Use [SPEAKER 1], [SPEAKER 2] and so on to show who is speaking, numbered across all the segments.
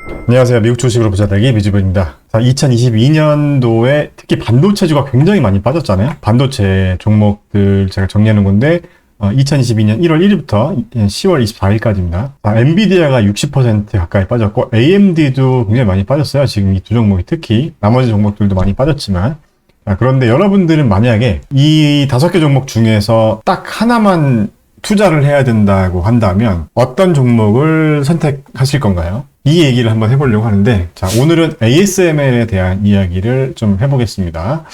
[SPEAKER 1] 안녕하세요. 미국 주식으로 부자되기 미주부입니다. 자, 2022년도에 특히 반도체주가 굉장히 많이 빠졌잖아요. 반도체 종목들 제가 정리하는 건데 2022년 1월 1일부터 10월 24일까지입니다. 엔비디아가 60% 가까이 빠졌고 AMD도 굉장히 많이 빠졌어요. 지금 이 두 종목이 특히 나머지 종목들도 많이 빠졌지만 그런데 여러분들은 만약에 이 5개 종목 중에서 딱 하나만 투자를 해야 된다고 한다면 어떤 종목을 선택하실 건가요? 이 얘기를 한번 해보려고 하는데, 자, 오늘은 ASML에 대한 이야기를 좀 해보겠습니다.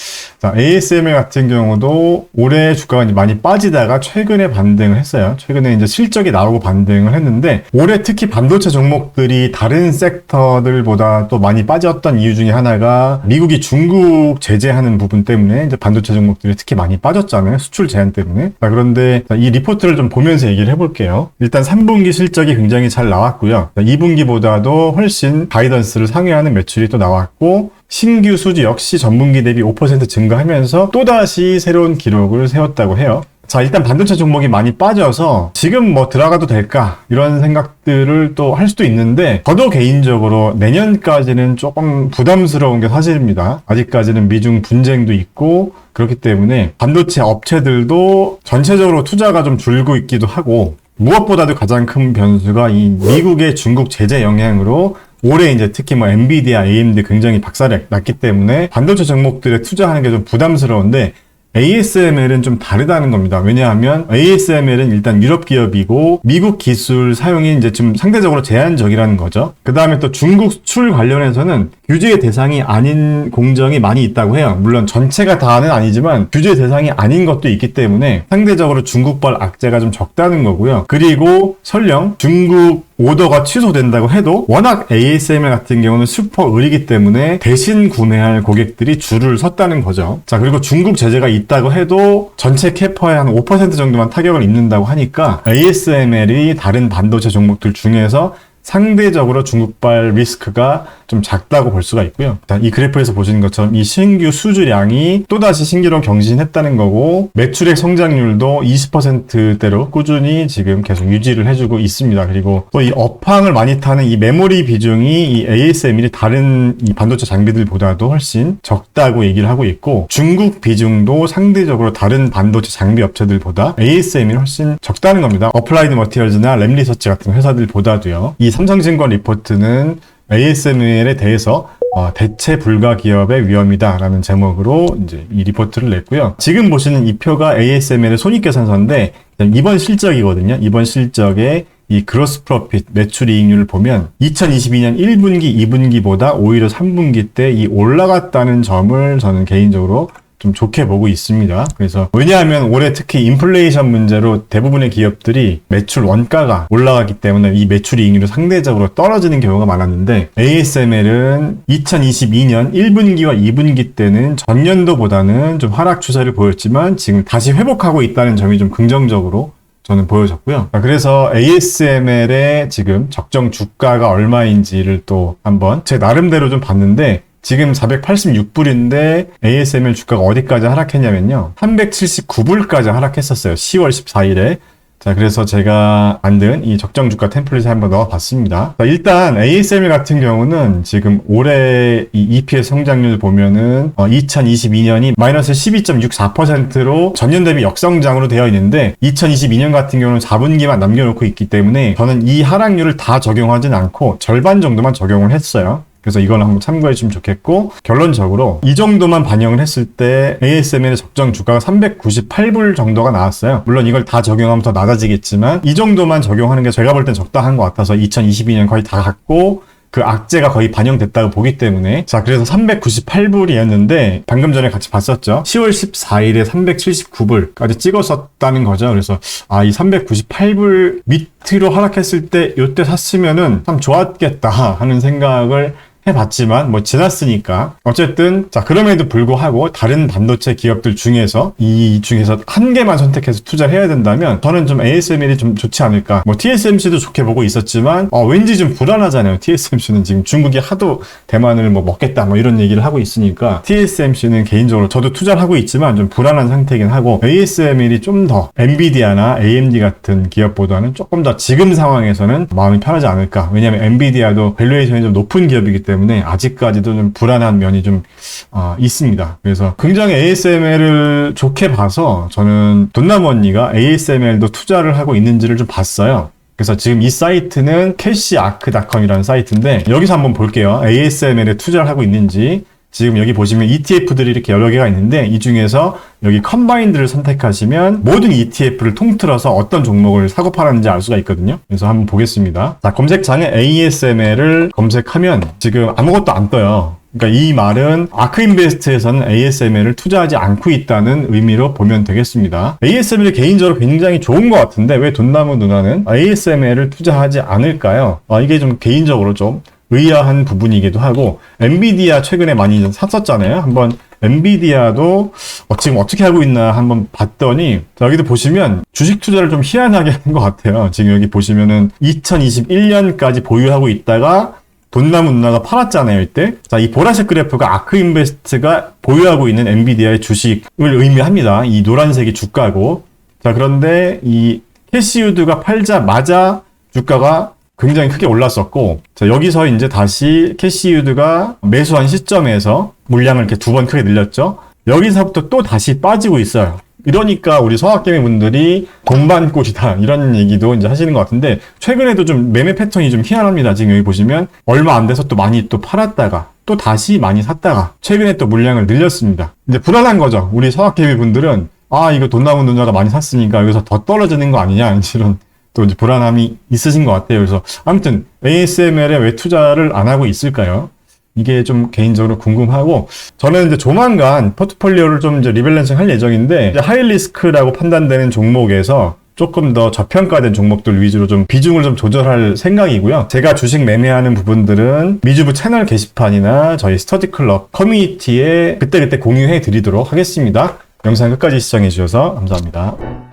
[SPEAKER 1] 자, ASML 같은 경우도 올해 주가가 많이 빠지다가 최근에 반등을 했어요. 최근에 이제 실적이 나오고 반등을 했는데, 올해 특히 반도체 종목들이 다른 섹터들보다 또 많이 빠졌던 이유 중에 하나가 미국이 중국 제재하는 부분 때문에 이제 반도체 종목들이 특히 많이 빠졌잖아요. 수출 제한 때문에. 자, 그런데 이 리포트를 좀 보면서 얘기를 해볼게요. 일단 3분기 실적이 굉장히 잘 나왔고요. 2분기보다 도 훨씬 가이던스를 상회하는 매출이 또 나왔고 신규 수주 역시 전분기 대비 5% 증가하면서 또다시 새로운 기록을 세웠다고 해요. 자, 일단 반도체 종목이 많이 빠져서 지금 뭐 들어가도 될까 이런 생각들을 또 할 수도 있는데 저도 개인적으로 내년까지는 조금 부담스러운 게 사실입니다. 아직까지는 미중 분쟁도 있고 그렇기 때문에 반도체 업체들도 전체적으로 투자가 좀 줄고 있기도 하고 무엇보다도 가장 큰 변수가 이 미국의 중국 제재 영향으로 올해 이제 특히 뭐 엔비디아, AMD 굉장히 박살이 났기 때문에 반도체 종목들에 투자하는 게 좀 부담스러운데 ASML은 좀 다르다는 겁니다. 왜냐하면 ASML은 일단 유럽 기업이고 미국 기술 사용이 이제 좀 상대적으로 제한적이라는 거죠. 그 다음에 또 중국 수출 관련해서는 규제의 대상이 아닌 공정이 많이 있다고 해요. 물론 전체가 다는 아니지만 규제 대상이 아닌 것도 있기 때문에 상대적으로 중국발 악재가 좀 적다는 거고요. 그리고 설령 중국 오더가 취소된다고 해도 워낙 ASML 같은 경우는 슈퍼 을이기 때문에 대신 구매할 고객들이 줄을 섰다는 거죠. 자, 그리고 중국 제재가 있다고 해도 전체 캐퍼의 한 5% 정도만 타격을 입는다고 하니까 ASML이 다른 반도체 종목들 중에서 상대적으로 중국발 리스크가 좀 작다고 볼 수가 있고요. 일단 이 그래프에서 보시는 것처럼 이 신규 수주량이 또다시 신기록 경신했다는 거고 매출액 성장률도 20%대로 꾸준히 지금 계속 유지를 해주고 있습니다. 그리고 또 이 업황을 많이 타는 이 메모리 비중이 이 ASML이 다른 이 반도체 장비들보다도 훨씬 적다고 얘기를 하고 있고 중국 비중도 상대적으로 다른 반도체 장비 업체들보다 ASML이 훨씬 적다는 겁니다. 어플라이드 머티리얼즈나 램리서치 같은 회사들보다도요. 이 삼성증권 리포트는 ASML에 대해서 대체 불가 기업의 위험이다라는 제목으로 이제 이 리포트를 냈고요. 지금 보시는 이 표가 ASML의 손익계산서인데 이번 실적이거든요. 이번 실적에 이 그로스 프로핏 매출이익률을 보면 2022년 1분기, 2분기보다 오히려 3분기 때 이 올라갔다는 점을 저는 개인적으로 좀 좋게 보고 있습니다. 그래서 왜냐하면 올해 특히 인플레이션 문제로 대부분의 기업들이 매출 원가가 올라가기 때문에 이 매출이익률이 상대적으로 떨어지는 경우가 많았는데 ASML은 2022년 1분기와 2분기 때는 전년도보다는 좀 하락 추세를 보였지만 지금 다시 회복하고 있다는 점이 좀 긍정적으로 저는 보여졌고요. 그래서 ASML의 지금 적정 주가가 얼마인지를 또 한번 제 나름대로 좀 봤는데 지금 486불인데 ASML 주가가 어디까지 하락했냐면요. 379불까지 하락했었어요. 10월 14일에. 자, 그래서 제가 만든 이 적정 주가 템플릿에 한번 넣어봤습니다. 자, 일단 ASML 같은 경우는 지금 올해 이 EPS 성장률 보면은 2022년이 마이너스 12.64%로 전년 대비 역성장으로 되어 있는데 2022년 같은 경우는 4분기만 남겨놓고 있기 때문에 저는 이 하락률을 다 적용하진 않고 절반 정도만 적용을 했어요. 그래서 이걸 한번 참고해 주시면 좋겠고 결론적으로 이 정도만 반영을 했을 때 ASML의 적정 주가가 398불 정도가 나왔어요. 물론 이걸 다 적용하면 더 낮아지겠지만 이 정도만 적용하는 게 제가 볼 땐 적당한 것 같아서 2022년 거의 다 갔고 그 악재가 거의 반영됐다고 보기 때문에 자 그래서 398불이었는데 방금 전에 같이 봤었죠. 10월 14일에 379불까지 찍었었다는 거죠. 그래서 이 398불 밑으로 하락했을 때 이때 샀으면은 참 좋았겠다 하는 생각을 해봤지만 뭐 지났으니까 어쨌든 자 그럼에도 불구하고 다른 반도체 기업들 중에서 이 중에서 한 개만 선택해서 투자를 해야 된다면 저는 좀 ASML이 좀 좋지 않을까. 뭐 TSMC도 좋게 보고 있었지만 왠지 좀 불안하잖아요. TSMC는 지금 중국이 하도 대만을 뭐 먹겠다 뭐 이런 얘기를 하고 있으니까 TSMC는 개인적으로 저도 투자를 하고 있지만 좀 불안한 상태이긴 하고 ASML이 좀 더 엔비디아나 AMD 같은 기업보다는 조금 더 지금 상황에서는 마음이 편하지 않을까. 왜냐하면 엔비디아도 밸류에이션이 좀 높은 기업이기 때문에 아직까지도 좀 불안한 면이 좀 있습니다. 그래서 굉장히 ASML을 좋게 봐서 저는 돈나무 언니가 ASML도 투자를 하고 있는지를 좀 봤어요. 그래서 지금 이 사이트는 캐시아크닷컴이라는 사이트인데 여기서 한번 볼게요. ASML에 투자를 하고 있는지. 지금 여기 보시면 ETF들이 이렇게 여러 개가 있는데 이 중에서 여기 컴바인드를 선택하시면 모든 ETF를 통틀어서 어떤 종목을 사고 팔았는지 알 수가 있거든요. 그래서 한번 보겠습니다. 자, 검색창에 ASML을 검색하면 지금 아무것도 안 떠요. 그러니까 이 말은 아크인베스트에서는 ASML을 투자하지 않고 있다는 의미로 보면 되겠습니다. ASML이 개인적으로 굉장히 좋은 것 같은데 왜 돈나무 누나는 ASML을 투자하지 않을까요? 이게 좀 개인적으로 좀 의아한 부분이기도 하고 엔비디아 최근에 많이 샀었잖아요. 한번 엔비디아도 지금 어떻게 하고 있나 한번 봤더니 여기도 보시면 주식 투자를 좀 희한하게 한 것 같아요. 지금 여기 보시면은 2021년까지 보유하고 있다가 돈나무 누나가 팔았잖아요, 이때. 자, 이 보라색 그래프가 아크인베스트가 보유하고 있는 엔비디아의 주식을 의미합니다. 이 노란색이 주가고. 자, 그런데 이 캐시우드가 팔자마자 주가가 굉장히 크게 올랐었고, 자, 여기서 이제 다시 캐시우드가 매수한 시점에서 물량을 이렇게 두 번 크게 늘렸죠. 여기서부터 또 다시 빠지고 있어요. 이러니까 우리 서학개미 분들이 동반골이다 이런 얘기도 이제 하시는 것 같은데 최근에도 좀 매매 패턴이 좀 희한합니다. 지금 여기 보시면 얼마 안 돼서 또 많이 또 팔았다가 또 다시 많이 샀다가 최근에 또 물량을 늘렸습니다. 이제 불안한 거죠. 우리 서학개미 분들은 이거 돈나무 누나가 많이 샀으니까 여기서 더 떨어지는 거 아니냐 이런 또 이제 불안함이 있으신 것 같아요. 그래서 아무튼 ASML에 왜 투자를 안 하고 있을까요? 이게 좀 개인적으로 궁금하고 저는 이제 조만간 포트폴리오를 좀 이제 리밸런싱 할 예정인데 이제 하이리스크라고 판단되는 종목에서 조금 더 저평가된 종목들 위주로 좀 비중을 좀 조절할 생각이고요. 제가 주식 매매하는 부분들은 미주부 채널 게시판이나 저희 스터디 클럽 커뮤니티에 그때그때 공유해 드리도록 하겠습니다. 영상 끝까지 시청해 주셔서 감사합니다.